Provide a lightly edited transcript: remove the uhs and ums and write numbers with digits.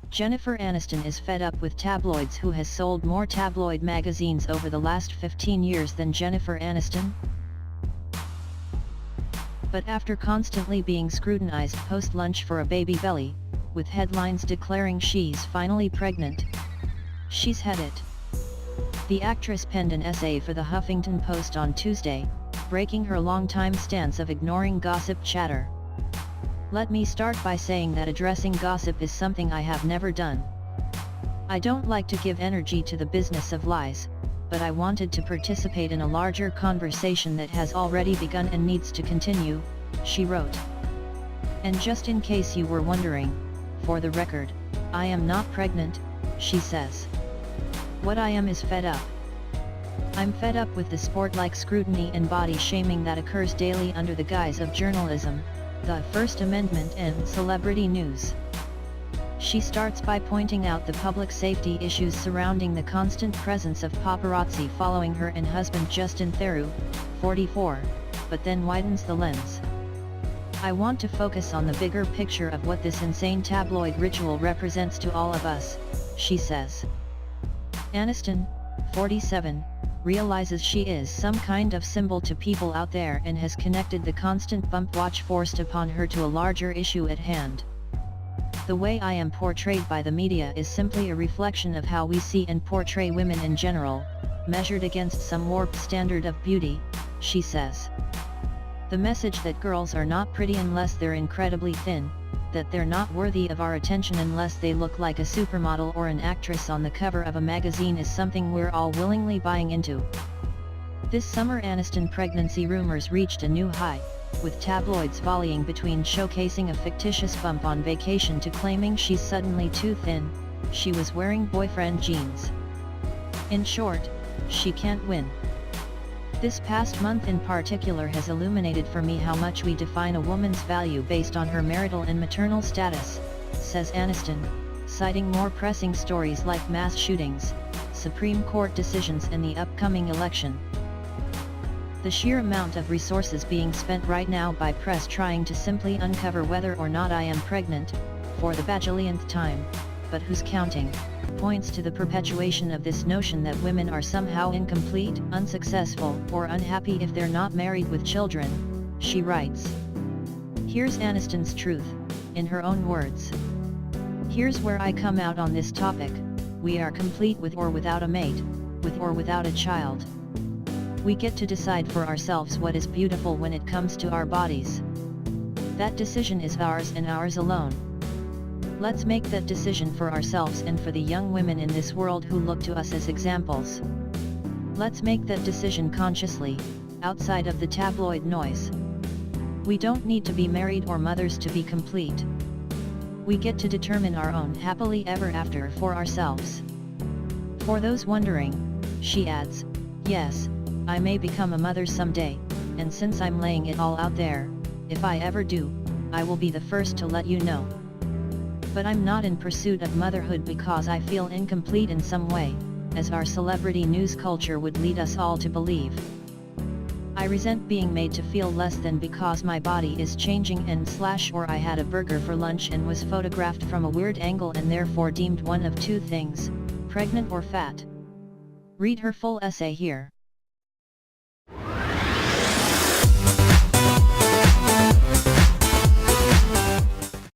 Jennifer Aniston is fed up with tabloids. Who has sold more tabloid magazines over the last 15 years than Jennifer Aniston? But after constantly being scrutinized post-lunch for a baby belly, with headlines declaring she's finally pregnant, she's had it. The actress penned an essay for the Huffington Post on Tuesday, breaking her long-time stance of ignoring gossip chatter. "Let me start by saying that addressing gossip is something I have never done. I don't like to give energy to the business of lies, but I wanted to participate in a larger conversation that has already begun and needs to continue," she wrote. "And just in case you were wondering, for the record, I am not pregnant," she says. "What I am is fed up. I'm fed up with the sport-like scrutiny and body shaming that occurs daily under the guise of journalism, the First Amendment and celebrity news." She starts by pointing out the public safety issues surrounding the constant presence of paparazzi following her and husband Justin Theroux, 44, but then widens the lens. "I want to focus on the bigger picture of what this insane tabloid ritual represents to all of us," she says. Aniston, 47, realizes she is some kind of symbol to people out there and has connected the constant bump watch forced upon her to a larger issue at hand. "The way I am portrayed by the media is simply a reflection of how we see and portray women in general, measured against some warped standard of beauty," she says. "The message that girls are not pretty unless they're incredibly thin, that they're not worthy of our attention unless they look like a supermodel or an actress on the cover of a magazine is something we're all willingly buying into." This summer Aniston pregnancy rumors reached a new high, with tabloids volleying between showcasing a fictitious bump on vacation to claiming she's suddenly too thin, she was wearing boyfriend jeans. In short, she can't win. "This past month in particular has illuminated for me how much we define a woman's value based on her marital and maternal status," says Aniston, citing more pressing stories like mass shootings, Supreme Court decisions and the upcoming election. "The sheer amount of resources being spent right now by press trying to simply uncover whether or not I am pregnant, for the bajillionth time, but who's counting, points to the perpetuation of this notion that women are somehow incomplete, unsuccessful, or unhappy if they're not married with children," she writes. Here's Aniston's truth, in her own words. "Here's where I come out on this topic: we are complete with or without a mate, with or without a child. We get to decide for ourselves what is beautiful when it comes to our bodies. That decision is ours and ours alone. Let's make that decision for ourselves and for the young women in this world who look to us as examples. Let's make that decision consciously, outside of the tabloid noise. We don't need to be married or mothers to be complete. We get to determine our own happily ever after for ourselves." For those wondering, she adds, "Yes, I may become a mother someday, and since I'm laying it all out there, if I ever do, I will be the first to let you know. But I'm not in pursuit of motherhood because I feel incomplete in some way, as our celebrity news culture would lead us all to believe. I resent being made to feel less than because my body is changing or I had a burger for lunch and was photographed from a weird angle and therefore deemed one of two things, pregnant or fat." Read her full essay here.